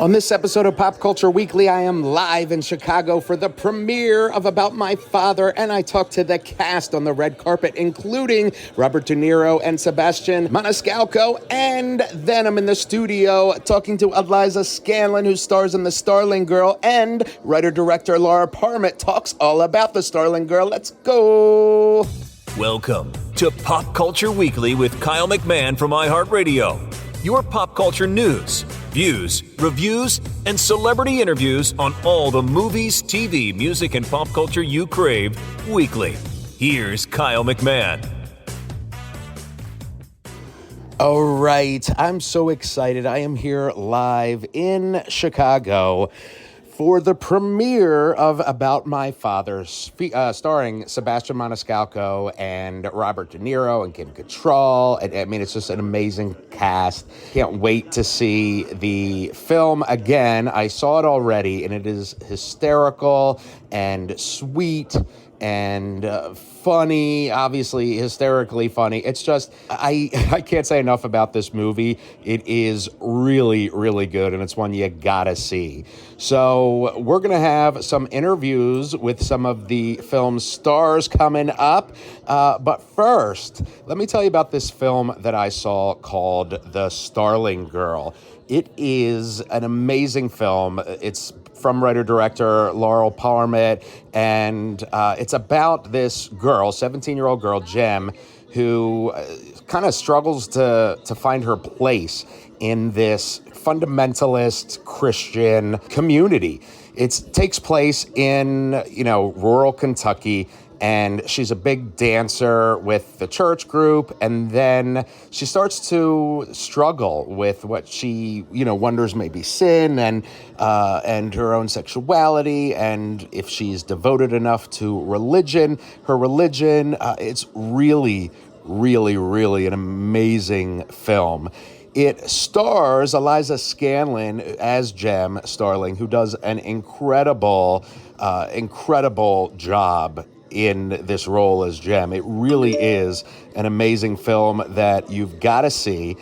On this episode of Pop Culture Weekly, I am live in Chicago for the premiere of About My Father, and I talk to the cast on the red carpet, including Robert De Niro and Sebastian Maniscalco, and then I'm in the studio talking to Eliza Scanlen, who stars in the Starling Girl, and writer-director Laurel Parmet talks all about the Starling Girl. Let's go! Welcome to Pop Culture Weekly with Kyle McMahon from iHeartRadio. Your pop culture news, views, reviews, and celebrity interviews on all the movies, TV, music, and pop culture you crave weekly. Here's Kyle McMahon. All right, I'm so excited. I am here live in Chicago for the premiere of About My Father, starring Sebastian Maniscalco and Robert De Niro and Kim Cattrall. I mean, it's just an amazing cast. Can't wait to see the film again. I saw it already, and it is hysterical and sweet and funny, obviously hysterically funny. It's just, I can't say enough about this movie. It is really, really good, and it's one you gotta see. So we're gonna have some interviews with some of the film's stars coming up. But first, let me tell you about this film that I saw called The Starling Girl. It is an amazing film. It's from writer-director Laurel Parmet, and it's about this girl, 17-year-old girl, Gem, who kind of struggles to find her place in this fundamentalist Christian community. It takes place in, rural Kentucky, and she's a big dancer with the church group, and then she starts to struggle with what she, wonders may be sin and her own sexuality, and if she's devoted enough to her religion. It's really, really, really an amazing film. It stars Eliza Scanlen as Gem Starling, who does an incredible job in this role as Gem. It really is an amazing film that you've got to see.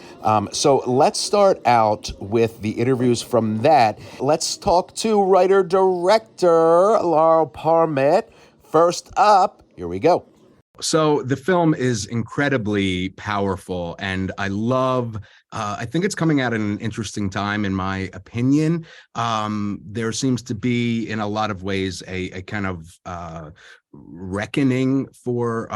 So let's start out with the interviews from that. Let's talk to writer-director Laurel Parmet. First up, here we go. So the film is incredibly powerful, and I think it's coming out at an interesting time, in my opinion. There seems to be, in a lot of ways, a kind of reckoning for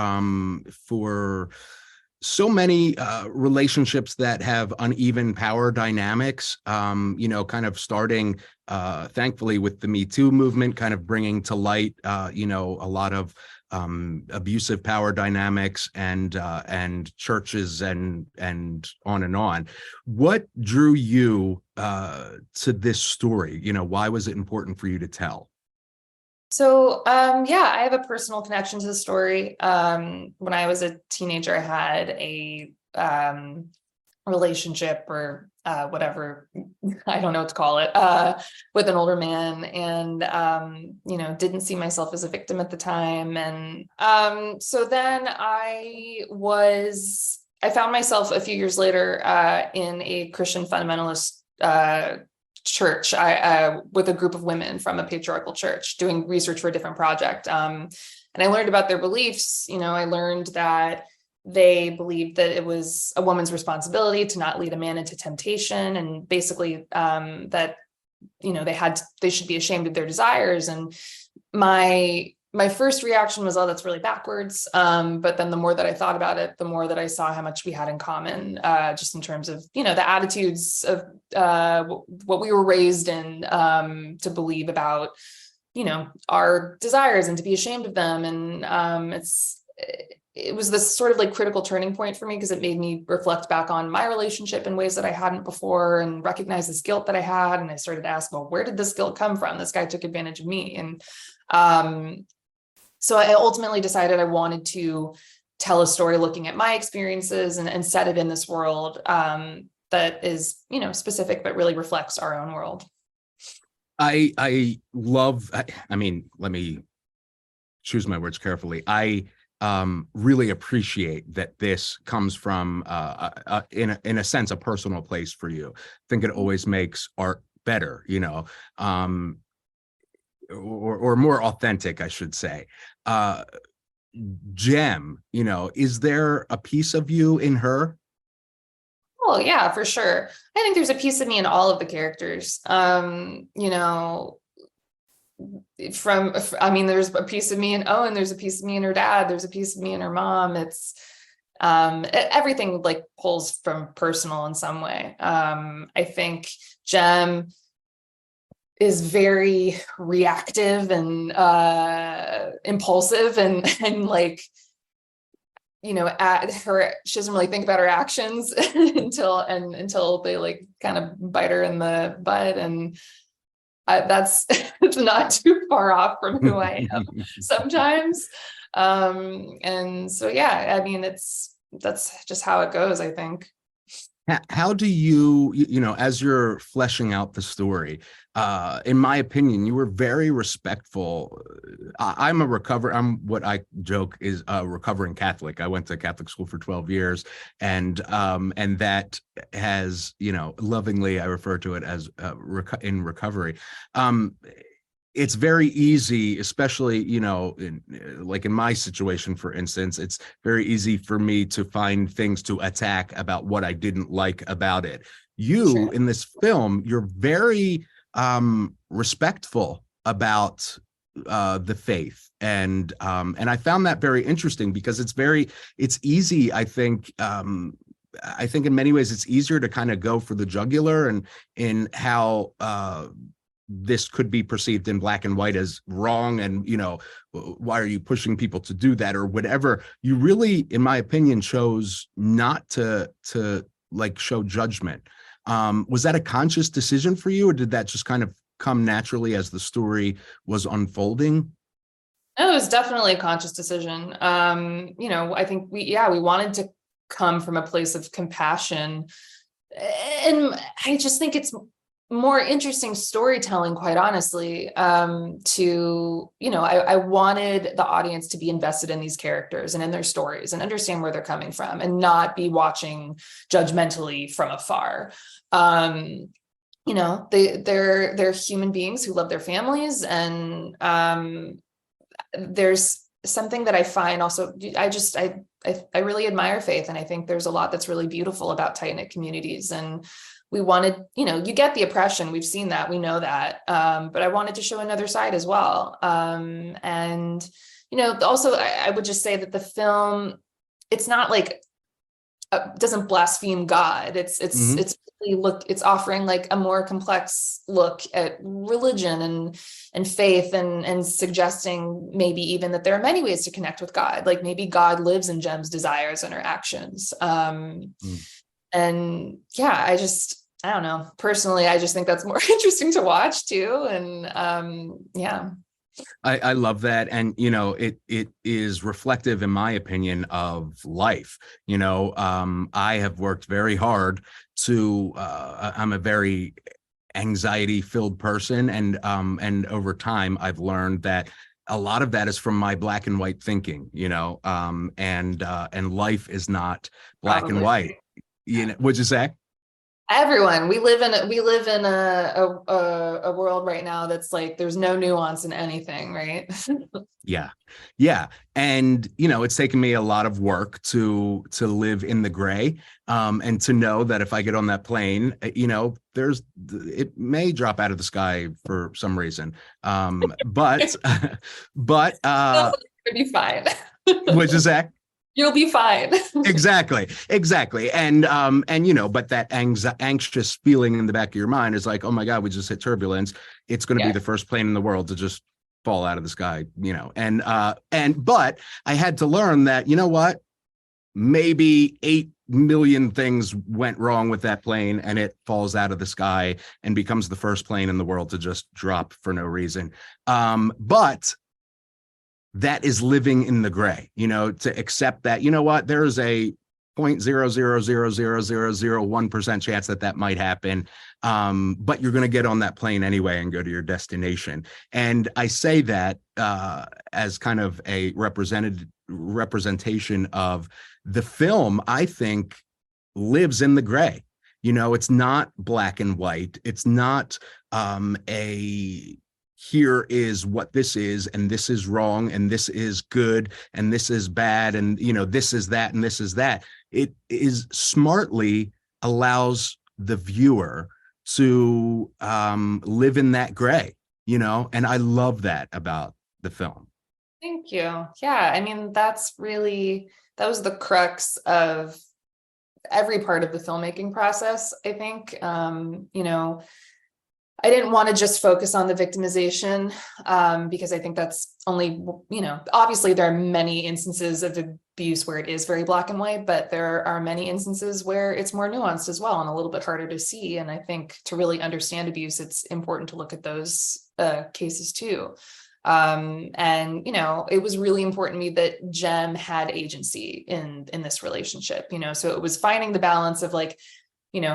so many relationships that have uneven power dynamics, kind of starting, thankfully, with the Me Too movement, kind of bringing to light, a lot of abusive power dynamics and churches and on and on. What drew you to this story? Why was it important for you to tell? So, I have a personal connection to the story. When I was a teenager, I had a relationship or whatever, I don't know what to call it, with an older man, and, didn't see myself as a victim at the time. And so then I found myself a few years later in a Christian fundamentalist church with a group of women from a patriarchal church doing research for a different project. And I learned about their beliefs. I learned that they believed that it was a woman's responsibility to not lead a man into temptation, and basically that they should be ashamed of their desires. And my first reaction was, oh, that's really backwards. But then the more that I thought about it, the more that I saw how much we had in common, just in terms of, the attitudes of what we were raised in, to believe about, our desires and to be ashamed of them. And it was this sort of like critical turning point for me, because it made me reflect back on my relationship in ways that I hadn't before, and recognize this guilt that I had. And I started to ask, well, where did this guilt come from? This guy took advantage of me. And so I ultimately decided I wanted to tell a story looking at my experiences and set it in this world that is, specific, but really reflects our own world. I mean, let me choose my words carefully. I really appreciate that this comes from, in a sense, a personal place for you. I think it always makes art better, or more authentic, I should say. Gem, is there a piece of you in her? Oh yeah, for sure. I think there's a piece of me in all of the characters. There's a piece of me in Owen, there's a piece of me in her dad, there's a piece of me in her mom. It's everything like pulls from personal in some way. I think Gem is very reactive and impulsive and like, she doesn't really think about her actions until they like kind of bite her in the butt. And that's it's not too far off from who I am sometimes. And so, yeah, I mean, that's just how it goes, I think. How do you, as you're fleshing out the story, in my opinion, you were very respectful. I'm what I joke is a recovering Catholic. I went to Catholic school for 12 years, and that has, lovingly, I refer to it as in recovery. It's very easy, especially, like in my situation, for instance, it's very easy for me to find things to attack about what I didn't like about it. Sure. In this film, you're very respectful about the faith. And I found that very interesting because it's easy, I think, in many ways, it's easier to kind of go for the jugular and in how this could be perceived in black and white as wrong. And, why are you pushing people to do that or whatever? You really, in my opinion, chose not to like show judgment. Was that a conscious decision for you, or did that just kind of come naturally as the story was unfolding? It was definitely a conscious decision. I think we wanted to come from a place of compassion. And I just think it's more interesting storytelling, quite honestly. I wanted the audience to be invested in these characters and in their stories and understand where they're coming from and not be watching judgmentally from afar. They're human beings who love their families, and there's something that I find also, I really admire faith, and I think there's a lot that's really beautiful about tight-knit communities. And we wanted, you get the oppression, we've seen that, we know that, but I wanted to show another side as well. Also I would just say that the film, it's not like doesn't blaspheme God. It's offering like a more complex look at religion and faith, and suggesting maybe even that there are many ways to connect with God. Like maybe God lives in Gem's desires and her actions. And yeah, I don't know. Personally, I just think that's more interesting to watch too. And yeah. I love that. And, it is reflective, in my opinion, of life. I have worked very hard I'm a very anxiety filled person. And over time, I've learned that a lot of that is from my black and white thinking, and life is not black and white. What'd you say? Everyone, we live in a world right now that's like there's no nuance in anything, right? Yeah. And it's taken me a lot of work to live in the gray, and to know that if I get on that plane, it may drop out of the sky for some reason, but It'll be fine. What'd you say? You'll be fine. Exactly. And but that anxious feeling in the back of your mind is like, oh my God, we just hit turbulence. It's going to be the first plane in the world to just fall out of the sky, but I had to learn that, what, maybe 8 million things went wrong with that plane, and it falls out of the sky and becomes the first plane in the world to just drop for no reason. But that is living in the gray, to accept that, what, there is a 0.0000001% chance that might happen. But you're going to get on that plane anyway and go to your destination. And I say that as kind of a representation of the film, I think, lives in the gray. It's not black and white. It's not a here is what this is, and this is wrong, and this is good, and this is bad, and this is that, and this is that. It is smartly allows the viewer to live in that gray, and I love that about the film. Thank you. Yeah, I mean, that was the crux of every part of the filmmaking process, I think. I didn't want to just focus on the victimization, because I think that's only, obviously there are many instances of abuse where it is very black and white, but there are many instances where it's more nuanced as well and a little bit harder to see. And I think to really understand abuse, it's important to look at those cases too. It was really important to me that Gem had agency in this relationship, so it was finding the balance of like,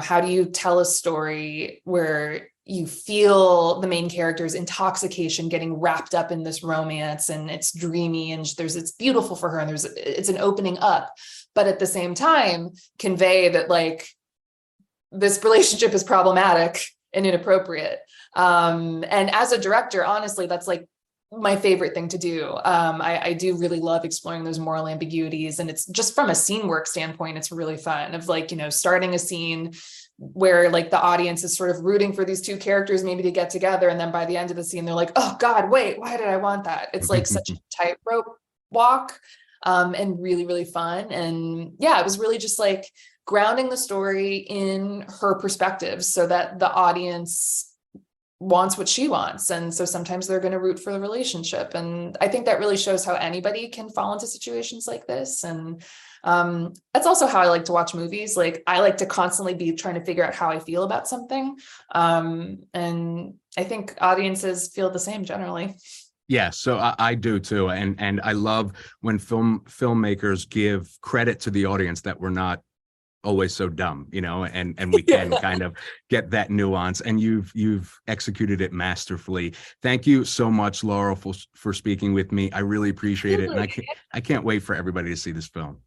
how do you tell a story where you feel the main character's intoxication getting wrapped up in this romance, and it's dreamy, and it's beautiful for her, and it's an opening up, but at the same time convey that like this relationship is problematic and inappropriate. And as a director, honestly, that's like my favorite thing to do. I do really love exploring those moral ambiguities, and it's just from a scene work standpoint, it's really fun of like, starting a scene where like the audience is sort of rooting for these two characters maybe to get together, and then by the end of the scene they're like, oh God, wait, why did I want that? It's like such a tightrope walk, and really, really fun. And yeah, it was really just like grounding the story in her perspective so that the audience wants what she wants. And so sometimes they're going to root for the relationship. And I think that really shows how anybody can fall into situations like this. And that's also how I like to watch movies. Like I like to constantly be trying to figure out how I feel about something. And I think audiences feel the same generally. Yeah, so I do too. And I love when filmmakers give credit to the audience that we're not always so dumb, and we can kind of get that nuance, and you've executed it masterfully. Thank you so much, Laurel, for speaking with me. I really appreciate it, and I can't wait for everybody to see this film.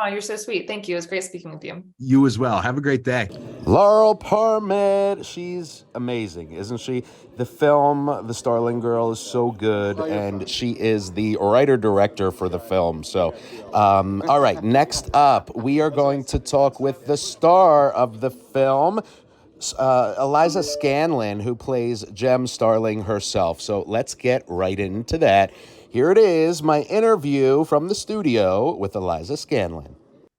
Oh, you're so sweet. Thank you. It was great speaking with you. You as well. Have a great day. Laurel Parmet, she's amazing, isn't she? The film, The Starling Girl, is so good, and she is the writer-director for the film. So, all right, next up, we are going to talk with the star of the film, Eliza Scanlon, who plays Gem Starling herself. So let's get right into that. Here it is, my interview from the studio with Eliza Scanlon.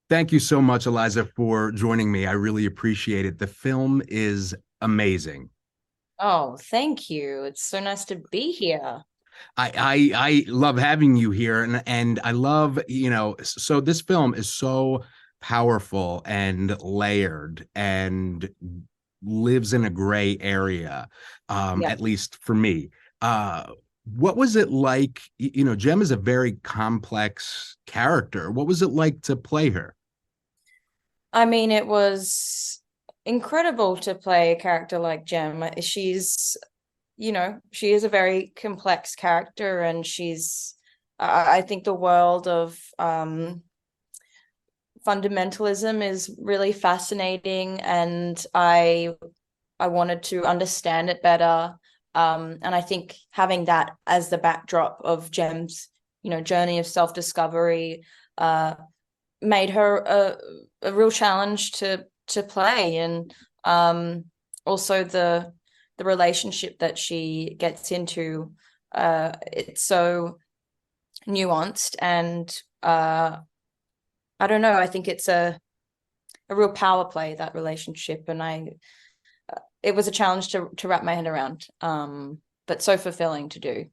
Thank you so much, Eliza, for joining me. I really appreciate it. The film is amazing. Oh, thank you. It's so nice to be here. I love having you here, and I love, so this film is so powerful and layered and lives in a gray area, at least for me. What was it like? Gem is a very complex character. What was it like to play her? I mean, it was incredible to play a character like Gem. She's, she is a very complex character, and I think the world of fundamentalism is really fascinating, and I wanted to understand it better. And I think having that as the backdrop of Gem's, journey of self-discovery, made her a real challenge to play. And also the relationship that she gets into, it's so nuanced, and I don't know, I think it's a real power play, that relationship, and it was a challenge to wrap my head around, but so fulfilling to do.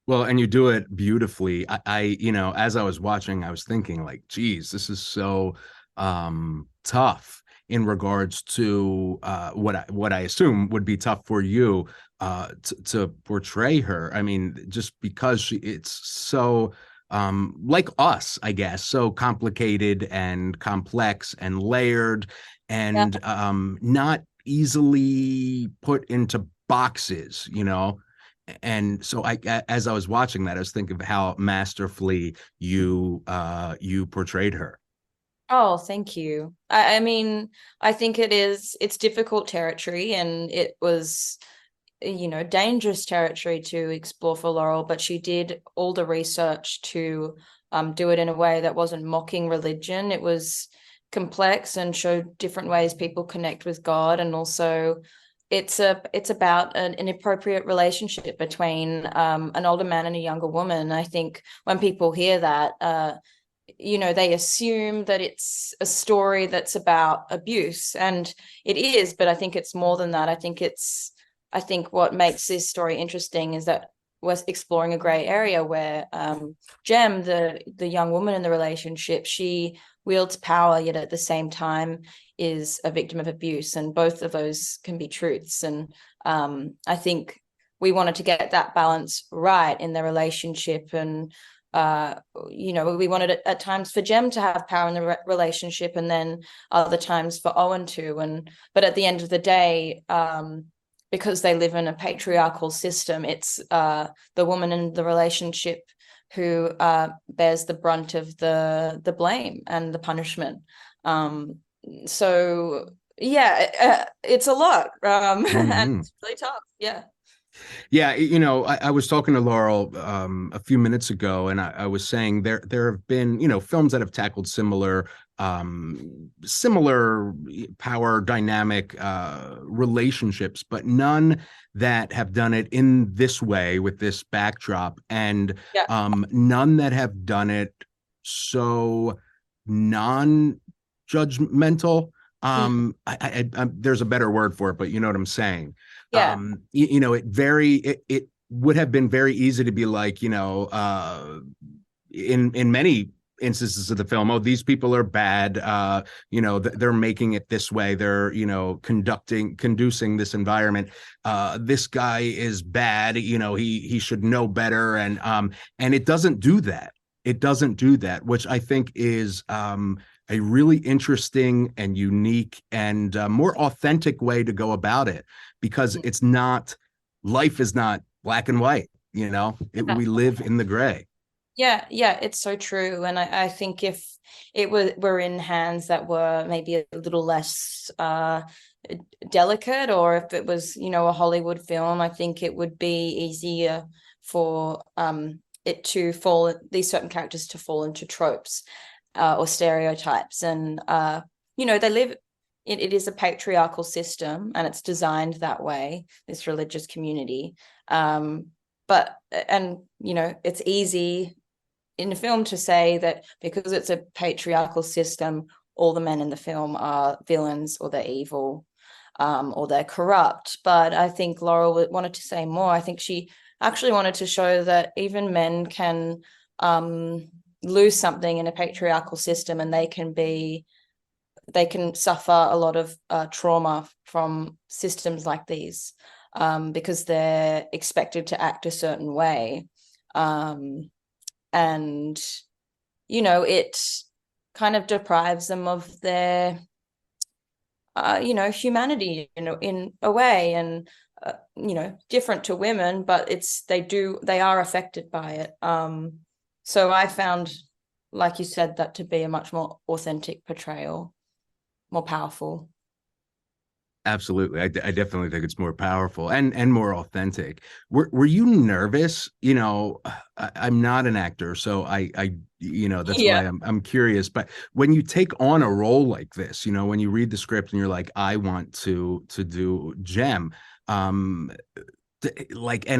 Well, and you do it beautifully. I as I was watching, I was thinking like, geez, this is so tough in regards to what I assume would be tough for you to portray her. I mean, just because it's so like us, I guess, so complicated and complex and layered, and not easily put into boxes, And so as I was watching that, I was thinking of how masterfully you portrayed her. Oh, thank you. I mean, I think it's difficult territory, and it was, dangerous territory to explore for Laurel, but she did all the research to do it in a way that wasn't mocking religion. It was complex and showed different ways people connect with God, and also it's about an inappropriate relationship between an older man and a younger woman. I think when people hear that, they assume that it's a story that's about abuse, and it is, but I think it's more than that. I think what makes this story interesting is that we're exploring a gray area where Gem, the young woman in the relationship, she wields power, yet at the same time is a victim of abuse, and both of those can be truths. And I think we wanted to get that balance right in the relationship, and we wanted it at times for Gem to have power in the relationship, and then other times for Owen to. But at the end of the day, because they live in a patriarchal system, it's the woman in the relationship who bears the brunt of the blame and the punishment. So yeah, it's a lot, and it's really tough. Yeah. Yeah, I was talking to Laurel a few minutes ago, and I was saying there have been, films that have tackled similar power dynamic relationships, but none that have done it in this way with this backdrop, and Yeah. none that have done it so non-judgmental. There's a better word for it, but you know what I'm saying. Yeah. It would have been very easy to be like, in many instances of the film, oh, these people are bad, they're making it this way, they're, conducing this environment, this guy is bad, he should know better, and it doesn't do that. It doesn't do that, which I think is a really interesting and unique and more authentic way to go about it, because life is not black and white, we live in the gray. Yeah, it's so true. And I think if it were in hands that were maybe a little less delicate, or if it was, a Hollywood film, I think it would be easier for these certain characters to fall into tropes or stereotypes. And they live it is a patriarchal system, and it's designed that way, this religious community. It's easy in a film to say that because it's a patriarchal system, all the men in the film are villains, or they're evil, or they're corrupt. But I think Laurel wanted to say more. I think she actually wanted to show that even men can lose something in a patriarchal system, and they can suffer a lot of trauma from systems like these, because they're expected to act a certain way. It kind of deprives them of their, humanity, in a way, and, different to women, but they are affected by it. So I found, like you said, that to be a much more authentic portrayal, more powerful. Absolutely. I definitely think it's more powerful and more authentic. Were you nervous? I'm not an actor, so I that's why I'm curious. But when you take on a role like this, when you read the script and you're like, I want to do Gem, and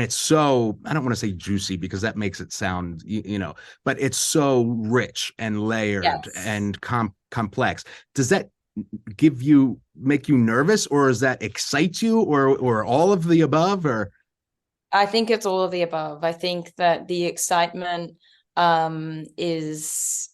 it's so, I don't want to say juicy because that makes it sound, but it's so rich and layered and complex. Does that make you nervous, or does that excite you, or all of the above? Or I think it's all of the above. I think that the excitement is,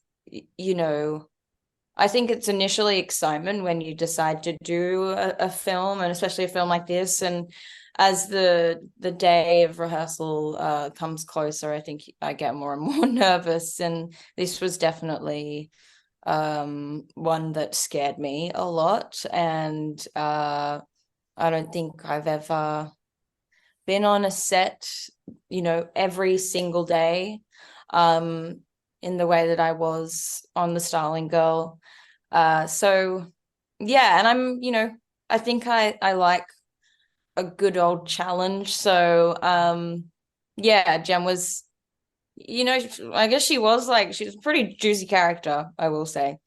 I think it's initially excitement when you decide to do a film, and especially a film like this. And as the day of rehearsal comes closer, I think I get more and more nervous. And this was definitely one that scared me a lot. And I don't think I've ever been on a set, every single day in the way that I was on the Starling Girl. So yeah, and I'm, I think I like a good old challenge. So yeah, Gem was, I guess she's a pretty juicy character, I will say.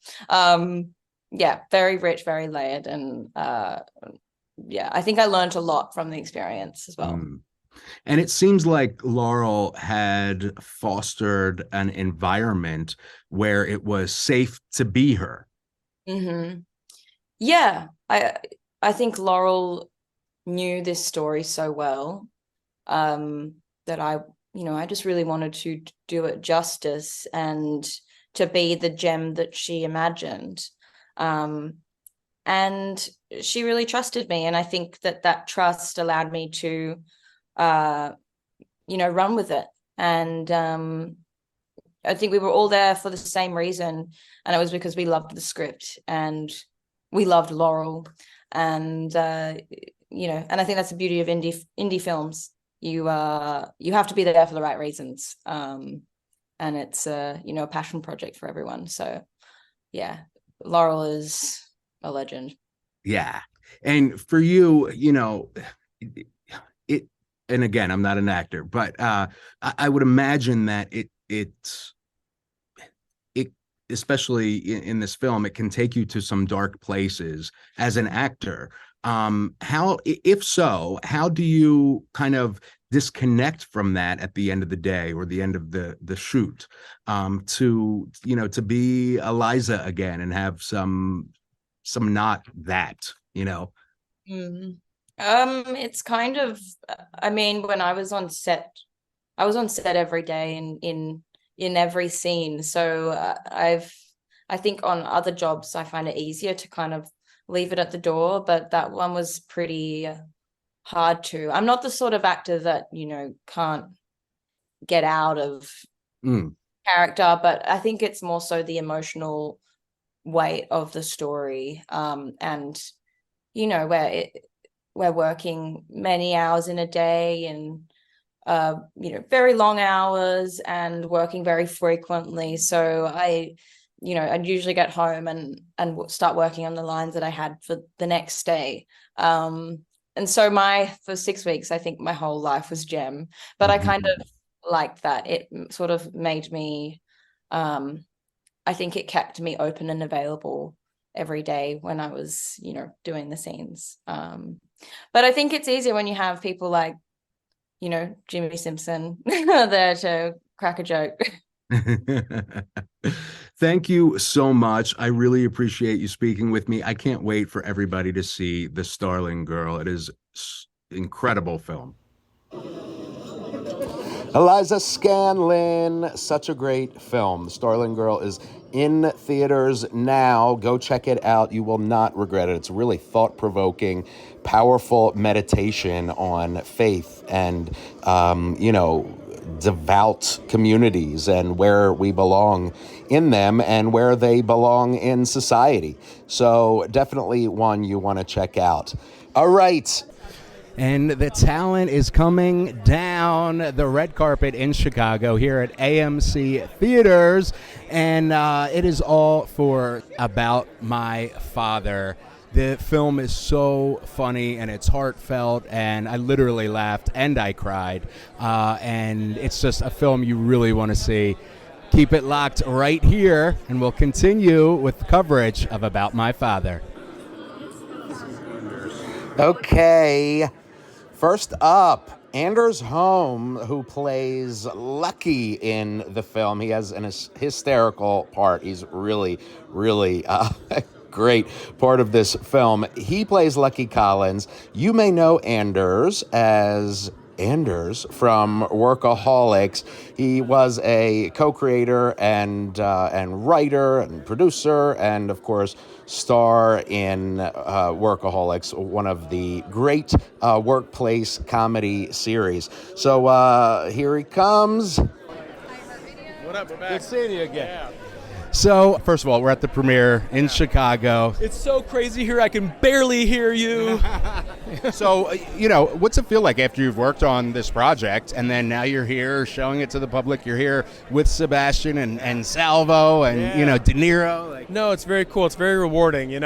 Yeah, very rich, very layered, and yeah, I think I learned a lot from the experience as well. And it seems like Laurel had fostered an environment where it was safe to be her. Mm-hmm. Yeah, I think Laurel knew this story so well, that I just really wanted to do it justice and to be the Gem that she imagined. And she really trusted me, and I think that trust allowed me to run with it. And I think we were all there for the same reason, and it was because we loved the script and we loved Laurel. And and I think that's the beauty of indie films. You have to be there for the right reasons, and it's a passion project for everyone. So yeah, Laurel is a legend. Yeah. And for you, it, and again, I'm not an actor, but I would imagine that it especially in this film, it can take you to some dark places as an actor. If so, how do you kind of disconnect from that at the end of the day or the end of the shoot, to be Eliza again and have some not that, It's kind of, I mean, when I was on set every day in every scene. So I think on other jobs I find it easier to kind of leave it at the door, but that one was pretty hard to. I'm not the sort of actor that can't get out of character, but I think it's more so the emotional weight of the story, and we're working many hours in a day, and very long hours, and working very frequently. So I'd usually get home and start working on the lines that I had for the next day. And so for 6 weeks, I think my whole life was Gem, but I kind of liked that. It sort of made me, I think it kept me open and available every day when I was, doing the scenes. But I think it's easier when you have people like, Jimmy Simpson there to crack a joke. Thank you so much. I really appreciate you speaking with me. I can't wait for everybody to see The Starling Girl. It is incredible film. Eliza Scanlon, such a great film. The Starling Girl is in theaters now. Go check it out. You will not regret it. It's a really thought-provoking, powerful meditation on faith and, devout communities and where we belong in them and where they belong in society. So definitely one you want to check out. All right. And the talent is coming down the red carpet in Chicago here at AMC Theaters. And it is all for About My Father. The film is so funny and it's heartfelt, and I literally laughed and I cried. And it's just a film you really want to see. Keep it locked right here, and we'll continue with coverage of About My Father. Okay. First up, Anders Holm, who plays Lucky in the film. He has an hysterical part. He's really, really great part of this film. He plays Lucky Collins. You may know Anders as Anders from Workaholics. He was a co-creator and writer and producer, and of course star in Workaholics, one of the great workplace comedy series. So here he comes. What up, we're back. Good seeing you again. Yeah. So, first of all, we're at the premiere in Chicago. It's so crazy here, I can barely hear you. So, what's it feel like after you've worked on this project and then now you're here showing it to the public? You're here with Sebastian and Salvo and, De Niro. No, it's very cool. It's very rewarding, You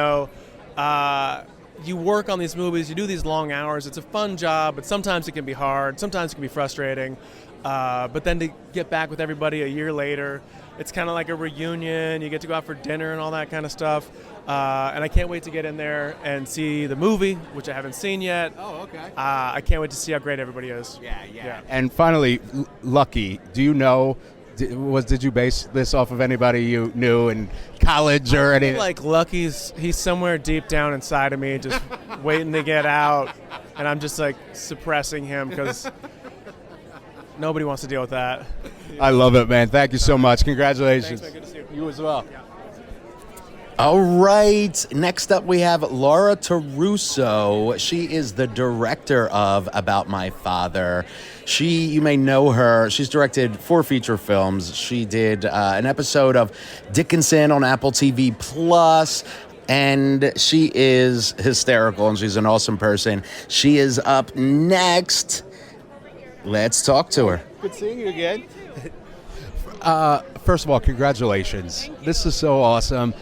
work on these movies, you do these long hours. It's a fun job, but sometimes it can be hard. Sometimes it can be frustrating. But then to get back with everybody a year later, it's kind of like a reunion. You get to go out for dinner and all that kind of stuff. And I can't wait to get in there and see the movie, which I haven't seen yet. Oh, okay. I can't wait to see how great everybody is. Yeah. And finally, Lucky, do you know, did you base this off of anybody you knew in college or anything? Like Lucky's, he's somewhere deep down inside of me, just waiting to get out. And I'm just like suppressing him because nobody wants to deal with that. I love it, man. Thank you so much. Congratulations. Thanks, man. Good to see you. You as well. Yeah. All right. Next up, we have Laura Terruso. She is the director of About My Father. You may know her. She's directed 4 feature films. She did an episode of Dickinson on Apple TV Plus. And she is hysterical, and she's an awesome person. She is up next. Let's talk to her. Good seeing you again. First of all, congratulations. This is so awesome.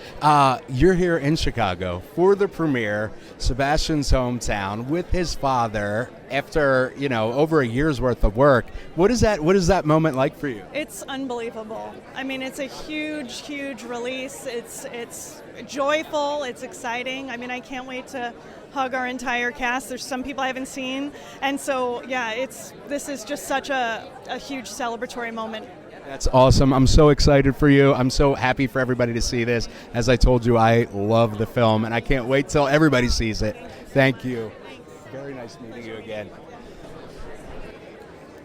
You're here in Chicago for the premiere, Sebastian's hometown, with his father after, over a year's worth of work. What is that moment like for you? It's unbelievable. I mean, it's a huge, huge release. It's joyful. It's exciting. I mean, I can't wait to hug our entire cast. There's some people I haven't seen. And so, yeah, this is just such a huge celebratory moment. That's awesome. I'm so excited for you. I'm so happy for everybody to see this. As I told you, I love the film, and I can't wait till everybody sees it. Thank you. Very nice meeting you again.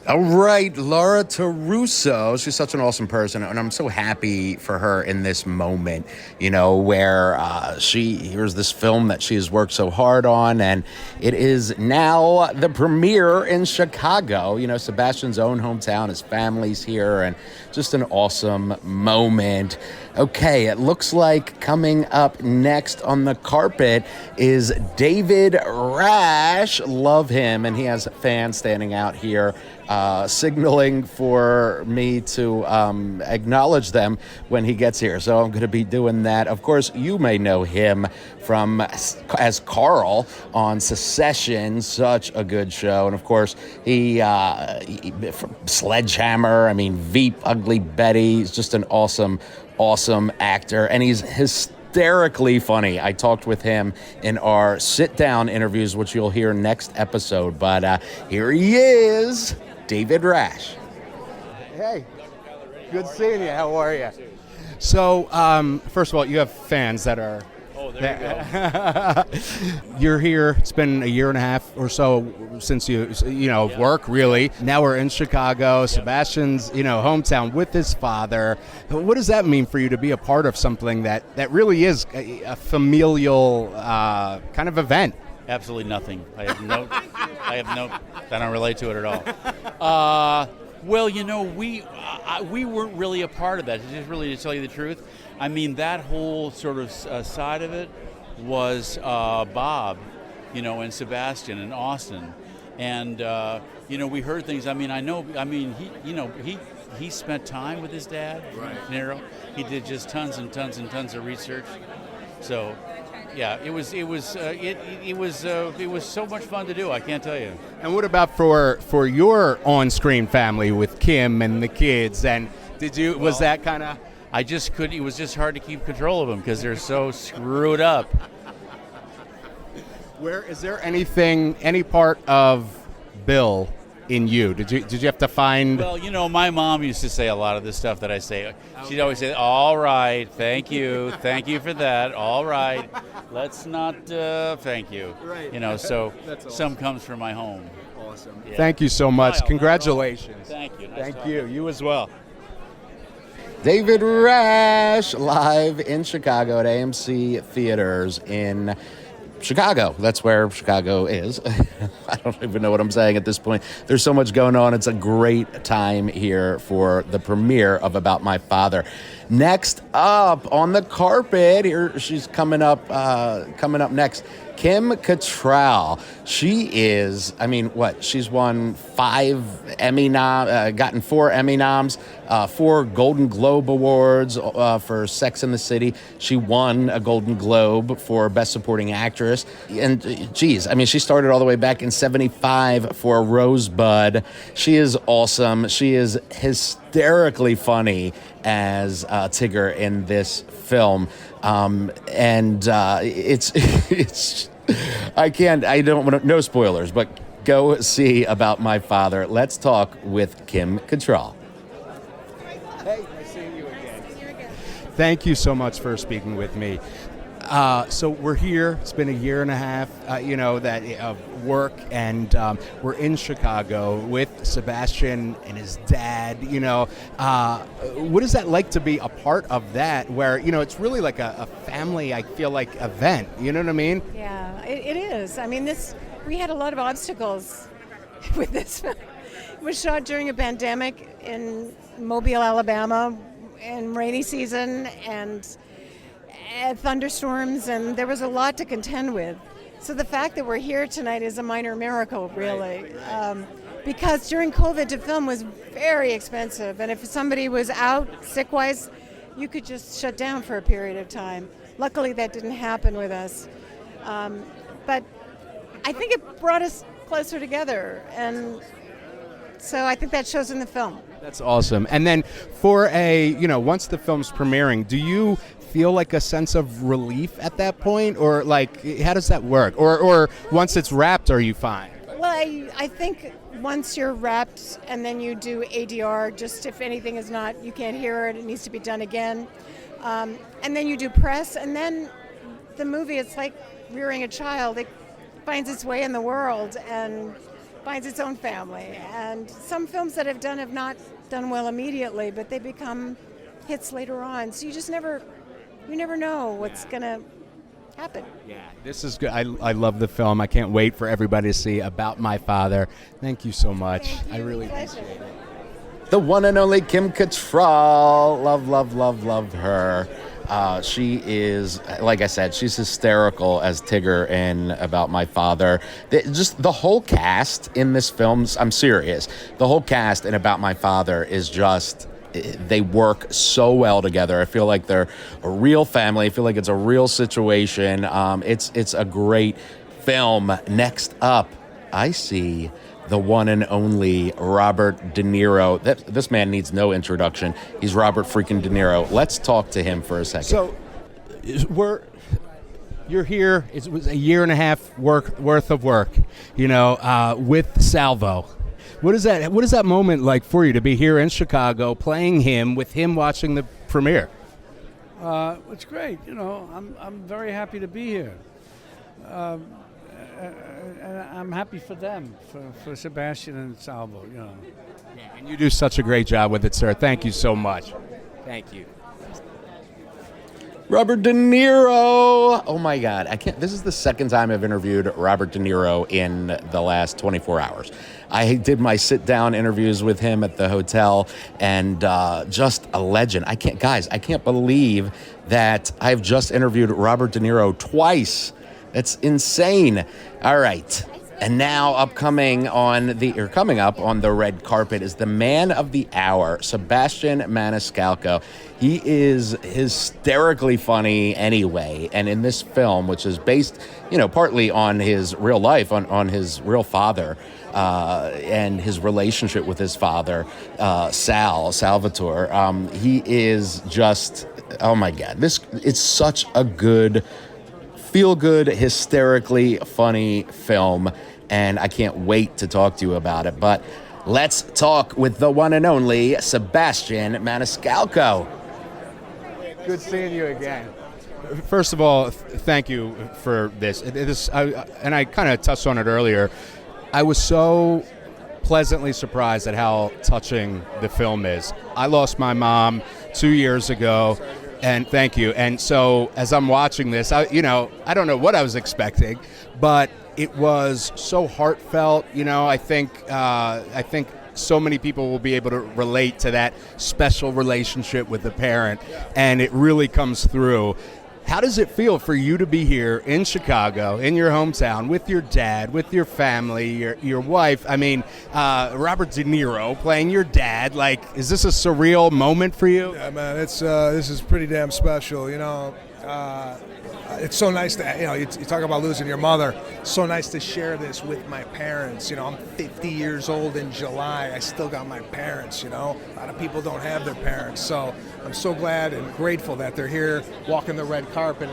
All right, Laura Terruso. She's such an awesome person, and I'm so happy for her in this moment, where here's this film that she has worked so hard on, and it is now the premiere in Chicago, Sebastian's own hometown. His family's here, and just an awesome moment. Okay, it looks like coming up next on the carpet is David Rasche. Love him, and he has fans standing out here signaling for me to acknowledge them when he gets here. So I'm going to be doing that. Of course, you may know him as Carl on Secession, such a good show. And of course, he from Sledgehammer, Veep, Ugly Betty. He's just an awesome actor, and he's hysterically funny. I talked with him in our sit-down interviews, which you'll hear next episode. But here he is, David Rasche. Hey, good seeing you. How are you? So, first of all, you have fans that are... Oh, there you go. You're here. It's been a year and a half or so since you work, really. Now we're in Chicago, Sebastian's, hometown with his father. What does that mean for you to be a part of something that really is a familial kind of event? Absolutely nothing. I don't relate to it at all. Well, we weren't really a part of that. Just really, to tell you the truth, that whole sort of side of it was Bob, and Sebastian and Austin, and we heard things. He spent time with his dad, right. Nero. He did just tons and tons and tons of research. So, yeah, it was so much fun to do. I can't tell you. And what about for your on-screen family with Kim and the kids? And was that kind of? I just couldn't. It was just hard to keep control of them because they're so screwed up. Is there any part of Bill in you? Did you have to find? Well, my mom used to say a lot of the stuff that I say. She'd always say, "All right, thank you for that. All right, let's not thank you." Right. So awesome. Some comes from my home. Awesome. Yeah. Thank you so much. Kyle, congratulations. Thank you. Thank you. You as well. David Rasche live in Chicago at AMC Theaters in Chicago. That's where Chicago is. I don't even know what I'm saying at this point. There's so much going on. It's a great time here for the premiere of About My Father. Next up on the carpet, here she's coming up next. Kim Cattrall. She is, she's won 5 Emmy gotten 4 Emmy noms, 4 Golden Globe Awards for Sex and the City. She won a Golden Globe for Best Supporting Actress. And she started all the way back in 75 for Rosebud. She is awesome. She is hysterically funny as Tigger in this film. It's no spoilers, but go see About My Father. Let's talk with Kim Cattrall. Hey, nice seeing you again. Thank you so much for speaking with me. So we're here. It's been a year and a half, of work, and we're in Chicago with Sebastian and his dad. What is that like to be a part of that? Where it's really like a family, I feel like, event. You know what I mean? Yeah, it is. We had a lot of obstacles with this. It was shot during a pandemic in Mobile, Alabama, in rainy season and thunderstorms, and there was a lot to contend with. So the fact that we're here tonight is a minor miracle, really, because during COVID to film was very expensive, and if somebody was out sick-wise, you could just shut down for a period of time. Luckily, that didn't happen with us, but I think it brought us closer together, and so I think that shows in the film. That's awesome. And then for once the film's premiering, do you feel like a sense of relief at that point, or like how does that work, or once it's wrapped, are you fine? Well, I think once you're wrapped and then you do ADR, just if anything is not, you can't hear it, it needs to be done again, and then you do press, and then the movie, it's like rearing a child. It finds its way in the world and finds its own family, and some films that have not done well immediately, but they become hits later on, so you never know what's going to happen. Yeah, this is good. I love the film. I can't wait for everybody to see About My Father. Thank you so much. Thank you. I really appreciate it. The one and only Kim Cattrall. Love, love, love, love her. She is, like I said, she's hysterical as Tigger in About My Father. Just the whole cast in this film, I'm serious. The whole cast in About My Father is just, they work so well together. I feel like they're a real family. I feel like it's a real situation. It's a great film. Next up, I see the one and only Robert De Niro. This man needs no introduction. He's Robert freaking De Niro. Let's talk to him for a second. So, you're here. It was a year and a half worth of work, with Salvo. What is that moment like for you to be here in Chicago playing him, with him watching the premiere? It's great. I'm very happy to be here. And I'm happy for them, for Sebastian and Salvo, Yeah, and you do such a great job with it, sir. Thank you so much. Thank you. Robert De Niro. Oh my God. This is the second time I've interviewed Robert De Niro in the last 24 hours. I did my sit-down interviews with him at the hotel, and just a legend. I can't believe that I've just interviewed Robert De Niro twice. That's insane. All right. And now coming up on the red carpet is the man of the hour, Sebastian Maniscalco. He is hysterically funny anyway. And in this film, which is based, partly on his real life, on his real father, and his relationship with his father, Salvatore, he is just, oh my God, it's such a good, feel-good, hysterically funny film, and I can't wait to talk to you about it. But let's talk with the one and only Sebastian Maniscalco. Good seeing you again. First of all, thank you for this. And I kind of touched on it earlier. I was so pleasantly surprised at how touching the film is. I lost my mom 2 years ago. And thank you. And so as I'm watching this, I don't know what I was expecting, but it was so heartfelt. I think so many people will be able to relate to that special relationship with the parent, and it really comes through. How does it feel for you to be here in Chicago, in your hometown, with your dad, with your family, your wife? I mean, Robert De Niro playing your dad. Like, is this a surreal moment for you? Yeah, man, this is pretty damn special. It's so nice to, you talk about losing your mother. It's so nice to share this with my parents. I'm 50 years old in July. I still got my parents, A lot of people don't have their parents. So I'm so glad and grateful that they're here walking the red carpet.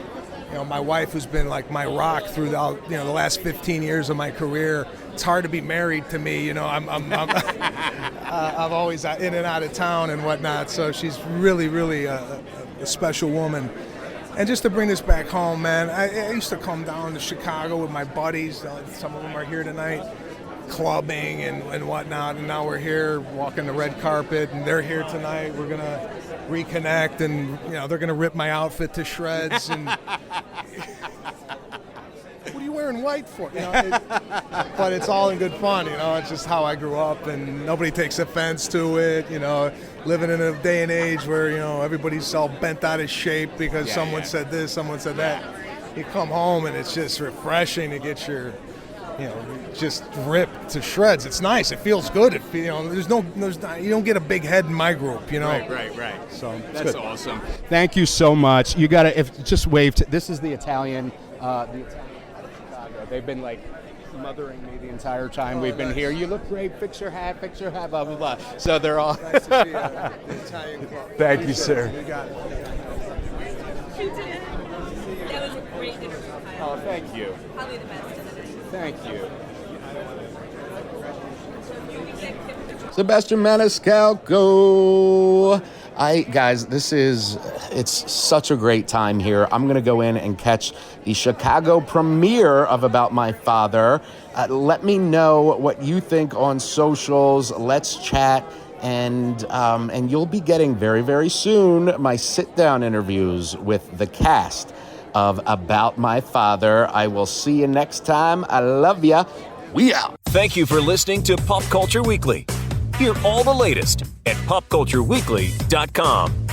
My wife, who's been like my rock throughout, the last 15 years of my career. It's hard to be married to me. I'm always in and out of town and whatnot. So she's really, really a special woman. And just to bring this back home, man, I used to come down to Chicago with my buddies. Some of them are here tonight, clubbing and whatnot. And now we're here walking the red carpet, and they're here tonight. We're going to reconnect, and, they're going to rip my outfit to shreds. And what are you wearing white for? But it's all in good fun, It's just how I grew up, and nobody takes offense to it, living in a day and age where, everybody's all bent out of shape because someone said this, someone said that. You come home and it's just refreshing to get your, just ripped to shreds. It's nice. It feels good. You don't get a big head in my group, Right. So that's awesome. Thank you so much. You got to just wave. This is the Italian. They've been like mothering me the entire time we've been here. You look great. Fix your hat, blah, blah, blah. So they're all. Nice to see you. The Italian club. Thank you, sir. You got it. That was a great interview, Kyle. Oh, thank you. Probably the best. Thank you. Sebastian Maniscalco. Guys, it's such a great time here. I'm going to go in and catch the Chicago premiere of About My Father. Let me know what you think on socials. Let's chat. And you'll be getting very, very soon my sit-down interviews with the cast of About My Father. I will see you next time. I love ya. We out. Thank you for listening to Pop Culture Weekly. Hear all the latest at popcultureweekly.com.